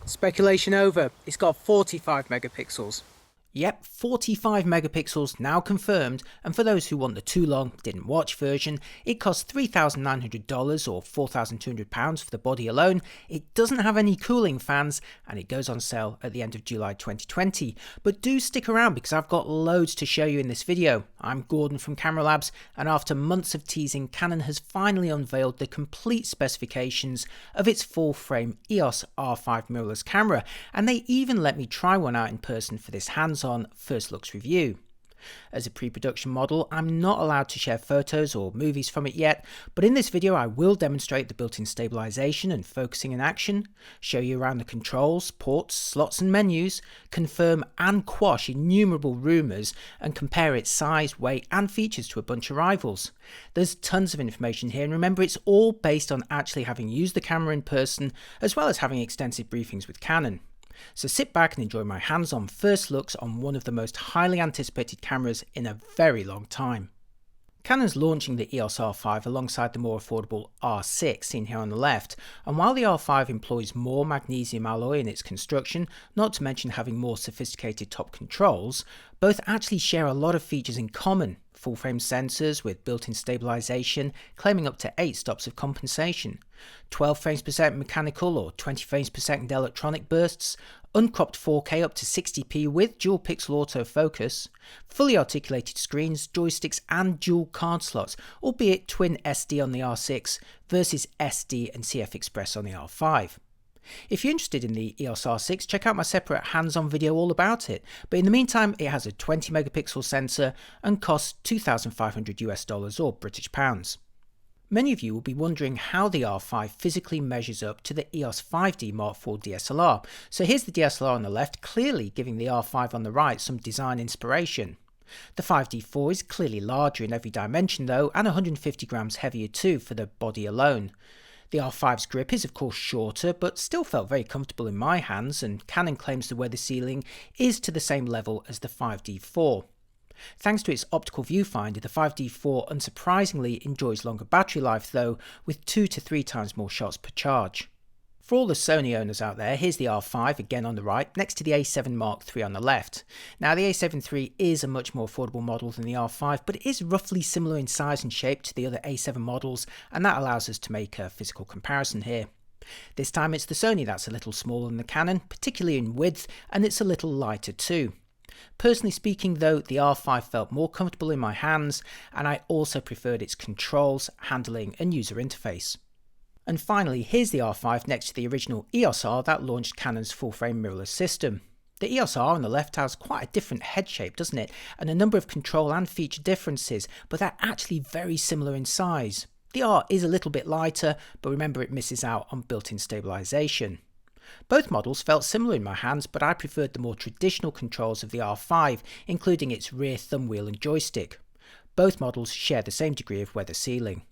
Speculation over. It's got 45 megapixels. Yep, 45 megapixels now confirmed, and for those who want the too long, didn't watch version, it costs $3,900 or £4,200 for the body alone. It doesn't have any cooling fans, and it goes on sale at the end of July 2020. But do stick around because I've got loads to show you in this video. I'm Gordon from Camera Labs, and after months of teasing, Canon has finally unveiled the complete specifications of its full-frame EOS R5 mirrorless camera, and they even let me try one out in person for this hands-on first looks review. As a pre-production model, I'm not allowed to share photos or movies from it yet, but in this video I will demonstrate the built-in stabilization and focusing in action, show you around the controls, ports, slots and menus, confirm and quash innumerable rumours, and compare its size, weight and features to a bunch of rivals. There's tons of information here, and remember, it's all based on actually having used the camera in person, as well as having extensive briefings with Canon. So sit back and enjoy my hands-on first looks on one of the most highly anticipated cameras in a very long time. Canon's launching the EOS R5 alongside the more affordable R6 seen here on the left, and while the R5 employs more magnesium alloy in its construction, not to mention having more sophisticated top controls, both actually share a lot of features in common. Full-frame sensors with built-in stabilization, claiming up to 8 stops of compensation, 12 frames per second mechanical or 20 frames per second electronic bursts, uncropped 4K up to 60p with dual pixel autofocus, fully articulated screens, joysticks and dual card slots, albeit twin SD on the R6 versus SD and CF Express on the R5. If you're interested in the EOS R6, check out my separate hands-on video all about it, but in the meantime it has a 20 megapixel sensor and costs $2,500 or British pounds. Many of you will be wondering how the R5 physically measures up to the EOS 5D Mark IV DSLR, so here's the DSLR on the left, clearly giving the R5 on the right some design inspiration. The 5D4 is clearly larger in every dimension though, and 150 grams heavier too for the body alone. The R5's grip is of course shorter, but still felt very comfortable in my hands, and Canon claims the weather sealing is to the same level as the 5D4. Thanks to its optical viewfinder, the 5D4 unsurprisingly enjoys longer battery life though, with 2 to 3 times more shots per charge. For all the Sony owners out there, here's the R5 again on the right, next to the A7rIV on the left. Now the A7 III is a much more affordable model than the R5, but it is roughly similar in size and shape to the other A7 models, and that allows us to make a physical comparison here. This time it's the Sony that's a little smaller than the Canon, particularly in width, and it's a little lighter too. Personally speaking though, the R5 felt more comfortable in my hands, and I also preferred its controls, handling and user interface. And finally, here's the R5 next to the original EOS R that launched Canon's full-frame mirrorless system. The EOS R on the left has quite a different head shape, doesn't it, and a number of control and feature differences, but they're actually very similar in size. The R is a little bit lighter, but remember it misses out on built-in stabilization. Both models felt similar in my hands, but I preferred the more traditional controls of the R5, including its rear thumb wheel and joystick. Both models share the same degree of weather sealing.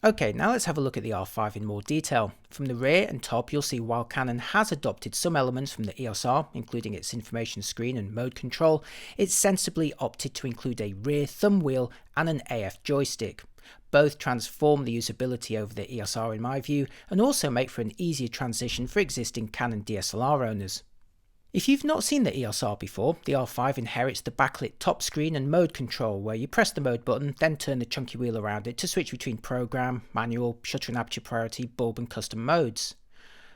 Okay, now let's have a look at the R5 in more detail. From the rear and top you'll see while Canon has adopted some elements from the EOS R, including its information screen and mode control, it's sensibly opted to include a rear thumb wheel and an AF joystick. Both transform the usability over the EOS R in my view, and also make for an easier transition for existing Canon DSLR owners. If you've not seen the EOS R before, the R5 inherits the backlit top screen and mode control, where you press the mode button, then turn the chunky wheel around it to switch between program, manual, shutter and aperture priority, bulb and custom modes.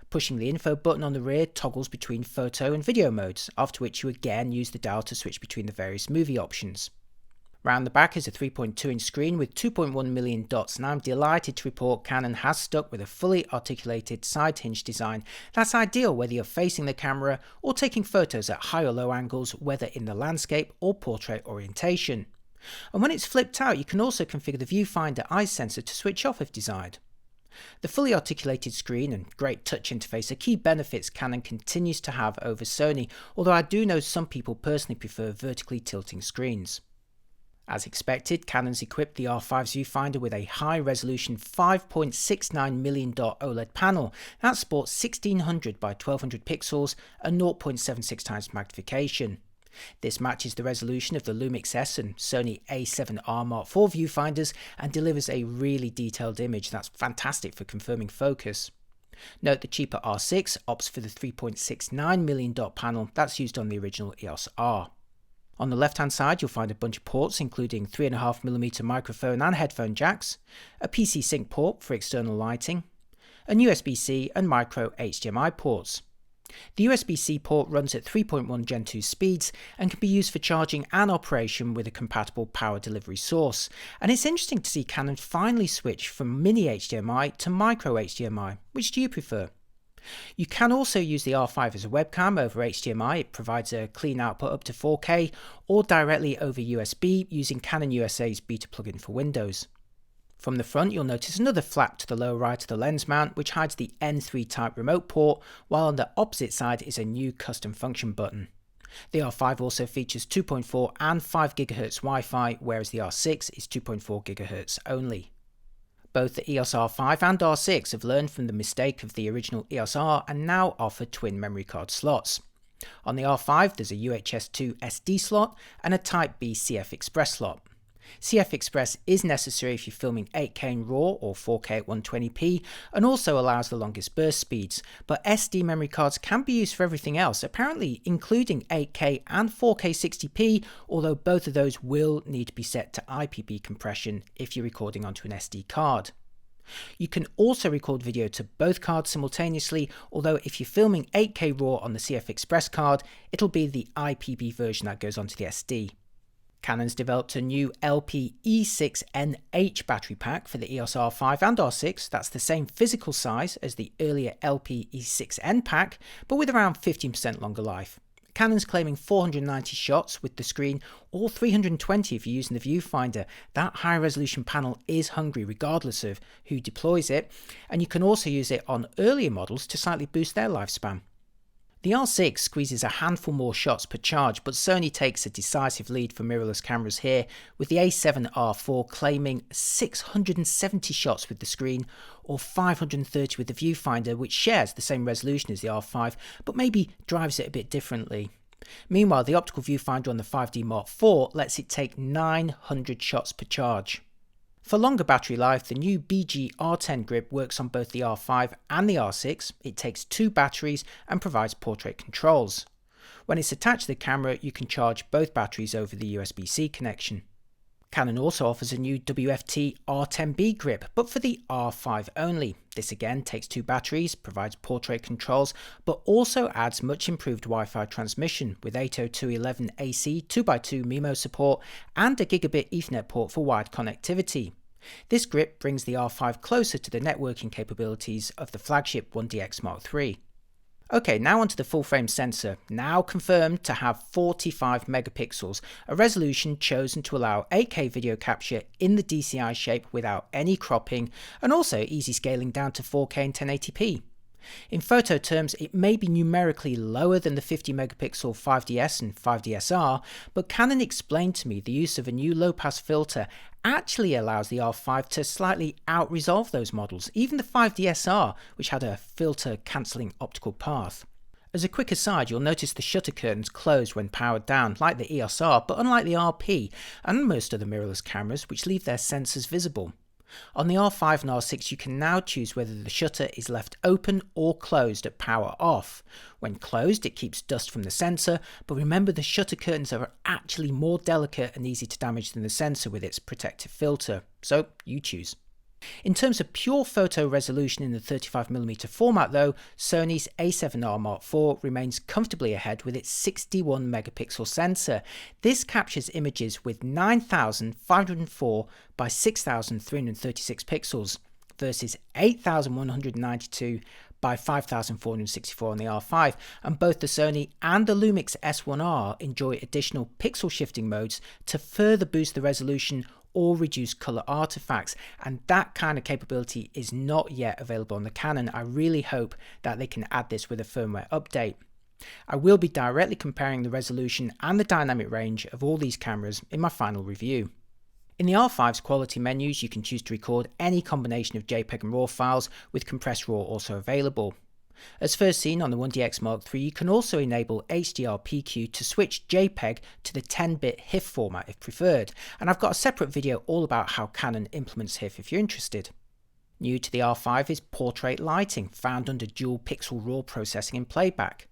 Pushing the info button on the rear toggles between photo and video modes, after which you again use the dial to switch between the various movie options. Round the back is a 3.2-inch screen with 2.1 million dots, and I'm delighted to report Canon has stuck with a fully articulated side hinge design that's ideal whether you're facing the camera or taking photos at high or low angles, whether in the landscape or portrait orientation. And when it's flipped out, you can also configure the viewfinder eye sensor to switch off if desired. The fully articulated screen and great touch interface are key benefits Canon continues to have over Sony, although I do know some people personally prefer vertically tilting screens. As expected, Canon's equipped the R5's viewfinder with a high-resolution 5.69 million dot OLED panel that sports 1600 by 1200 pixels and 0.76 times magnification. This matches the resolution of the Lumix S and Sony A7R Mark IV viewfinders and delivers a really detailed image that's fantastic for confirming focus. Note the cheaper R6 opts for the 3.69 million dot panel that's used on the original EOS R. On the left hand side you'll find a bunch of ports including 3.5mm microphone and headphone jacks, a PC sync port for external lighting, and USB-C and micro HDMI ports. The USB-C port runs at 3.1 Gen 2 speeds and can be used for charging and operation with a compatible power delivery source. And it's interesting to see Canon finally switch from mini HDMI to micro HDMI. Which do you prefer? You can also use the R5 as a webcam over HDMI. It provides a clean output up to 4K, or directly over USB using Canon USA's beta plugin for Windows. From the front you'll notice another flap to the lower right of the lens mount which hides the N3 type remote port, while on the opposite side is a new custom function button. The R5 also features 2.4 and 5 GHz Wi-Fi, whereas the R6 is 2.4 GHz only. Both the EOS R5 and R6 have learned from the mistake of the original EOS R and now offer twin memory card slots. On the R5 there's a UHS 2 SD slot and a Type B CF Express slot. CF Express is necessary if you're filming 8K in RAW or 4K at 120p and also allows the longest burst speeds, but SD memory cards can be used for everything else, apparently including 8K and 4K 60p, although both of those will need to be set to IPB compression if you're recording onto an SD card. You can also record video to both cards simultaneously, although if you're filming 8K RAW on the CF Express card, it'll be the IPB version that goes onto the SD. Canon's developed a new LP-E6NH battery pack for the EOS R5 and R6 that's the same physical size as the earlier LP-E6N pack, but with around 15% longer life. Canon's claiming 490 shots with the screen, or 320 if you're using the viewfinder. That high resolution panel is hungry regardless of who deploys it, and you can also use it on earlier models to slightly boost their lifespan. The R6 squeezes a handful more shots per charge, but Sony takes a decisive lead for mirrorless cameras here, with the A7R4 claiming 670 shots with the screen, or 530 with the viewfinder, which shares the same resolution as the R5, but maybe drives it a bit differently. Meanwhile, the optical viewfinder on the 5D Mark IV lets it take 900 shots per charge. For longer battery life, the new BG R10 grip works on both the R5 and the R6. It takes 2 batteries and provides portrait controls. When it's attached to the camera, you can charge both batteries over the USB-C connection. Canon also offers a new WFT R10B grip, but for the R5 only. This again takes 2 batteries, provides portrait controls, but also adds much improved Wi-Fi transmission with 802.11ac 2x2 MIMO support and a gigabit Ethernet port for wired connectivity. This grip brings the R5 closer to the networking capabilities of the flagship 1DX Mark III. Okay, now onto the full frame sensor, now confirmed to have 45 megapixels, a resolution chosen to allow 8K video capture in the DCI shape without any cropping, and also easy scaling down to 4K and 1080p. In photo terms, it may be numerically lower than the 50 megapixel 5DS and 5DSR, but Canon explained to me the use of a new low-pass filter actually allows the R5 to slightly out-resolve those models, even the 5DSR, which had a filter-cancelling optical path. As a quick aside, you'll notice the shutter curtains close when powered down, like the EOS R, but unlike the RP and most other mirrorless cameras, which leave their sensors visible. On the R5 and R6 you can now choose whether the shutter is left open or closed at power off. When closed it keeps dust from the sensor, but remember the shutter curtains are actually more delicate and easy to damage than the sensor with its protective filter, so you choose. In terms of pure photo resolution in the 35mm format though, Sony's A7R Mark IV remains comfortably ahead with its 61 megapixel sensor. This captures images with 9504 by 6336 pixels versus 8192 by 5464 on the R5, and both the Sony and the Lumix S1R enjoy additional pixel shifting modes to further boost the resolution or reduce color artifacts, and that kind of capability is not yet available on the Canon. I really hope that they can add this with a firmware update. I will be directly comparing the resolution and the dynamic range of all these cameras in my final review. In the R5's quality menus, you can choose to record any combination of JPEG and RAW files, with compressed RAW also available. As first seen on the 1DX Mark III, you can also enable HDR-PQ to switch JPEG to the 10-bit HIF format if preferred, and I've got a separate video all about how Canon implements HIF if you're interested. New to the R5 is portrait lighting, found under dual pixel RAW processing in playback.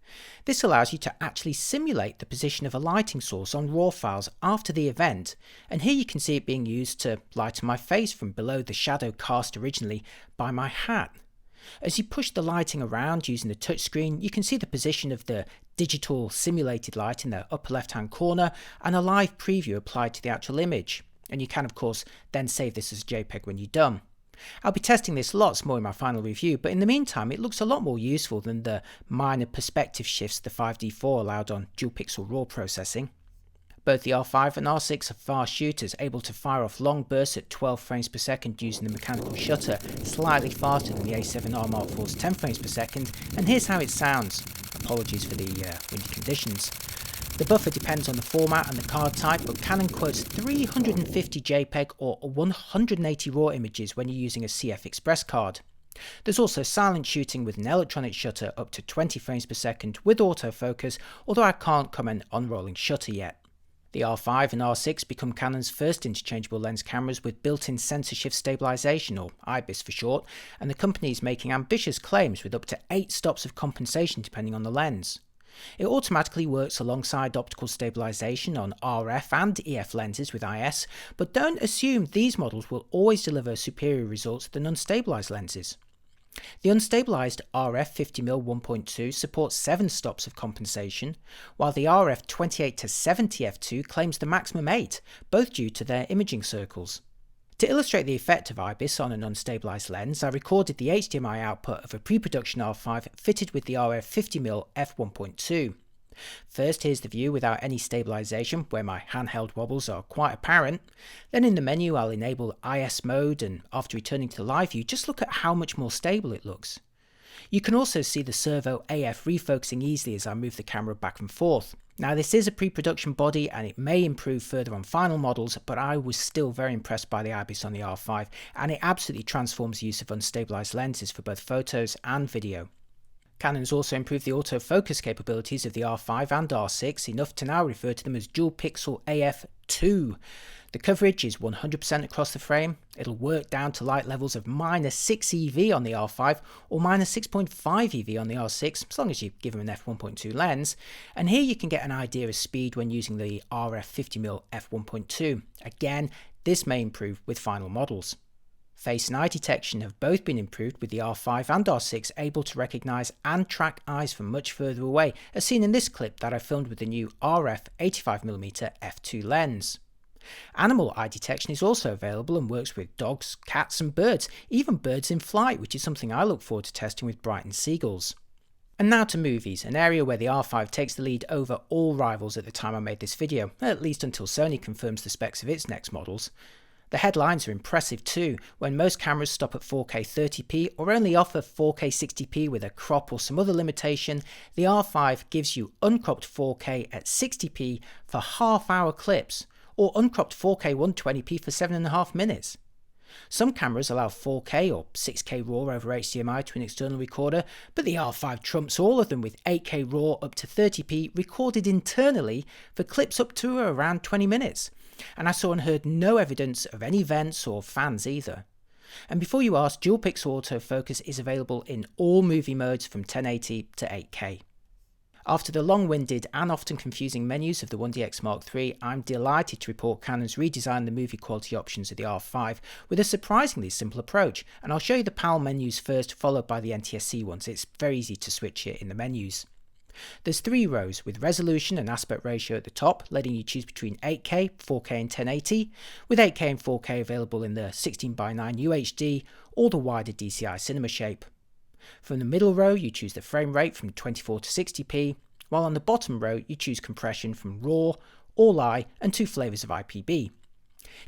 This allows you to actually simulate the position of a lighting source on RAW files after the event, and here you can see it being used to lighten my face from below the shadow cast originally by my hat. As you push the lighting around using the touchscreen, you can see the position of the digital simulated light in the upper left hand corner and a live preview applied to the actual image, and you can of course then save this as a JPEG when you're done. I'll be testing this lots more in my final review, but in the meantime it looks a lot more useful than the minor perspective shifts the 5D4 allowed on dual pixel RAW processing. Both the R5 and R6 are fast shooters, able to fire off long bursts at 12 frames per second using the mechanical shutter, slightly faster than the A7R Mark IV's 10 frames per second, and here's how it sounds. Apologies for the windy conditions. The buffer depends on the format and the card type, but Canon quotes 350 JPEG or 180 RAW images when you're using a CF Express card. There's also silent shooting with an electronic shutter up to 20 frames per second with autofocus, although I can't comment on rolling shutter yet. The R5 and R6 become Canon's first interchangeable lens cameras with built-in sensor shift stabilization, or IBIS for short, and the company is making ambitious claims with up to 8 stops of compensation depending on the lens. It automatically works alongside optical stabilization on RF and EF lenses with IS, but don't assume these models will always deliver superior results than unstabilized lenses. The unstabilized RF 50mm 1.2 supports 7 stops of compensation, while the RF 28-70 f2 claims the maximum 8, both due to their imaging circles. To illustrate the effect of IBIS on an unstabilized lens, I recorded the HDMI output of a pre-production R5 fitted with the RF 50mm f1.2. First, here's the view without any stabilization, where my handheld wobbles are quite apparent. Then in the menu I'll enable IS mode, and after returning to the live view, just look at how much more stable it looks. You can also see the servo AF refocusing easily as I move the camera back and forth. Now this is a pre-production body and it may improve further on final models, but I was still very impressed by the IBIS on the R5, and it absolutely transforms the use of unstabilized lenses for both photos and video. Canon's also improved the autofocus capabilities of the R5 and R6 enough to now refer to them as dual pixel AF2. The coverage is 100% across the frame. It'll work down to light levels of -6 EV on the R5 or -6.5 EV on the R6, as long as you give them an f1.2 lens. And here you can get an idea of speed when using the RF 50mm f1.2. Again, this may improve with final models. Face and eye detection have both been improved, with the R5 and R6 able to recognise and track eyes from much further away, as seen in this clip that I filmed with the new RF 85mm f2 lens. Animal eye detection is also available and works with dogs, cats and birds, even birds in flight, which is something I look forward to testing with Brighton seagulls. And now to movies, an area where the R5 takes the lead over all rivals at the time I made this video, at least until Sony confirms the specs of its next models. The headlines are impressive too. When most cameras stop at 4K 30p or only offer 4K 60p with a crop or some other limitation, the R5 gives you uncropped 4K at 60p for half-hour clips, or uncropped 4K 120p for 7.5 minutes. Some cameras allow 4K or 6K RAW over HDMI to an external recorder, but the R5 trumps all of them with 8K RAW up to 30p recorded internally for clips up to around 20 minutes. And I saw and heard no evidence of any vents or fans either. And before you ask, dual pixel autofocus is available in all movie modes from 1080 to 8K. After the long-winded and often confusing menus of the 1DX Mark III, I'm delighted to report Canon's redesigned the movie quality options of the R5 with a surprisingly simple approach, and I'll show you the PAL menus first, followed by the NTSC ones. It's very easy to switch here in the menus. There's 3 rows with resolution and aspect ratio at the top, letting you choose between 8K, 4K and 1080, with 8K and 4K available in the 16:9 UHD or the wider DCI cinema shape. From the middle row you choose the frame rate from 24 to 60p, while on the bottom row you choose compression from RAW, All-I and 2 flavours of IPB.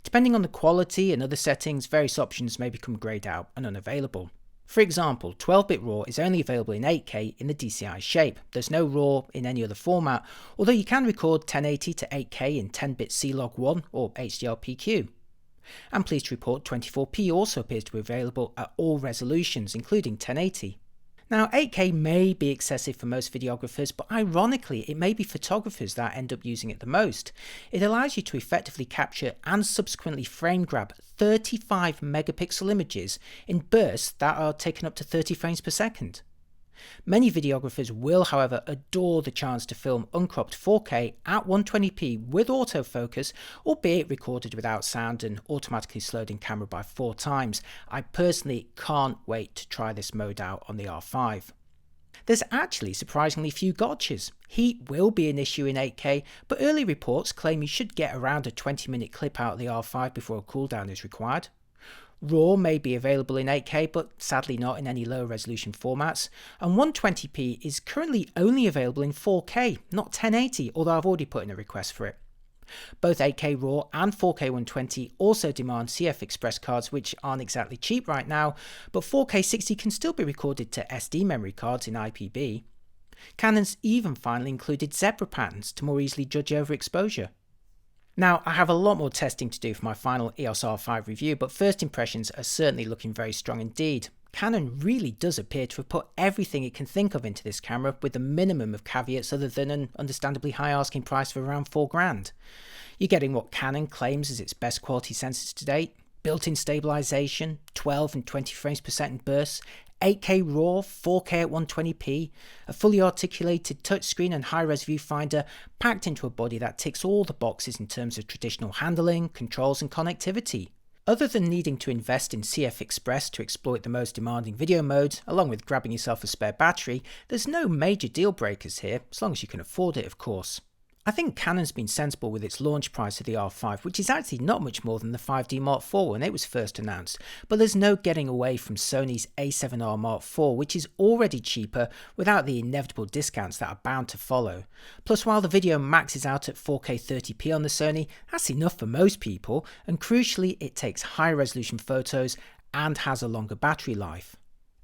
Depending on the quality and other settings, various options may become greyed out and unavailable. For example, 12-bit RAW is only available in 8K in the DCI shape. There's no RAW in any other format, although you can record 1080 to 8K in 10-bit C-Log1 or HDR-PQ. I'm pleased to report 24p also appears to be available at all resolutions, including 1080. Now 8K may be excessive for most videographers, but ironically it may be photographers that end up using it the most. It allows you to effectively capture and subsequently frame grab 35 megapixel images in bursts that are taken up to 30 frames per second. Many videographers will, however, adore the chance to film uncropped 4K at 120p with autofocus, albeit recorded without sound and automatically slowed in camera by 4 times. I personally can't wait to try this mode out on the R5. There's actually surprisingly few gotchas. Heat will be an issue in 8K, but early reports claim you should get around a 20-minute clip out of the R5 before a cooldown is required. RAW may be available in 8K, but sadly not in any lower resolution formats, and 120p is currently only available in 4K, not 1080, although I've already put in a request for it. Both 8K RAW and 4K 120 also demand CF Express cards, which aren't exactly cheap right now, but 4K 60 can still be recorded to SD memory cards in IPB. Canon's even finally included zebra patterns to more easily judge overexposure. Now, I have a lot more testing to do for my final EOS R5 review, but first impressions are certainly looking very strong indeed. Canon really does appear to have put everything it can think of into this camera, with the minimum of caveats other than an understandably high asking price of around $4,000. You're getting what Canon claims is its best quality sensors to date: built-in stabilization, 12 and 20 frames per second bursts, 8K RAW, 4K at 120p, a fully articulated touchscreen and high-res viewfinder packed into a body that ticks all the boxes in terms of traditional handling, controls and connectivity. Other than needing to invest in CF Express to exploit the most demanding video modes, along with grabbing yourself a spare battery, there's no major deal breakers here, as long as you can afford it of course. I think Canon's been sensible with its launch price of the R5, which is actually not much more than the 5D Mark IV when it was first announced, but there's no getting away from Sony's A7R Mark IV, which is already cheaper without the inevitable discounts that are bound to follow. Plus, while the video maxes out at 4K 30p on the Sony, that's enough for most people, and crucially it takes high resolution photos and has a longer battery life.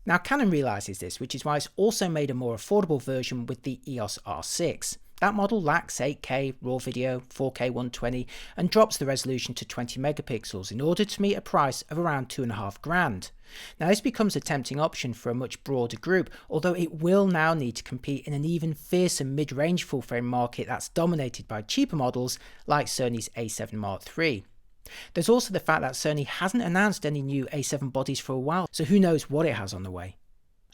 Now Canon realises this, which is why it's also made a more affordable version with the EOS R6. That model lacks 8K RAW video, 4K 120 and drops the resolution to 20 megapixels in order to meet a price of around $2,500. Now this becomes a tempting option for a much broader group, although it will now need to compete in an even fiercer mid-range full-frame market that's dominated by cheaper models like Sony's A7 Mark III. There's also the fact that Sony hasn't announced any new A7 bodies for a while, so who knows what it has on the way.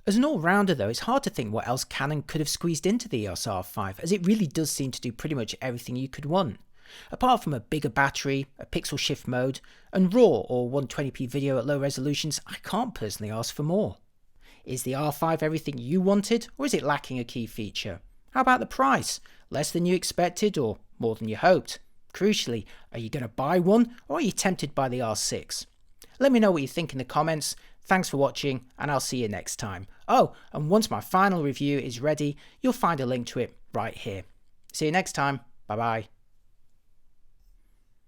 As an all-rounder though, it's hard to think what else Canon could have squeezed into the EOS R5, as it really does seem to do pretty much everything you could want. Apart from a bigger battery, a pixel shift mode, and RAW or 120p video at low resolutions, I can't personally ask for more. Is the R5 everything you wanted, or is it lacking a key feature? How about the price? Less than you expected or more than you hoped? Crucially, are you going to buy one, or are you tempted by the R6? Let me know what you think in the comments. Thanks for watching, and I'll see you next time. Oh, and once my final review is ready, you'll find a link to it right here. See you next time. Bye bye.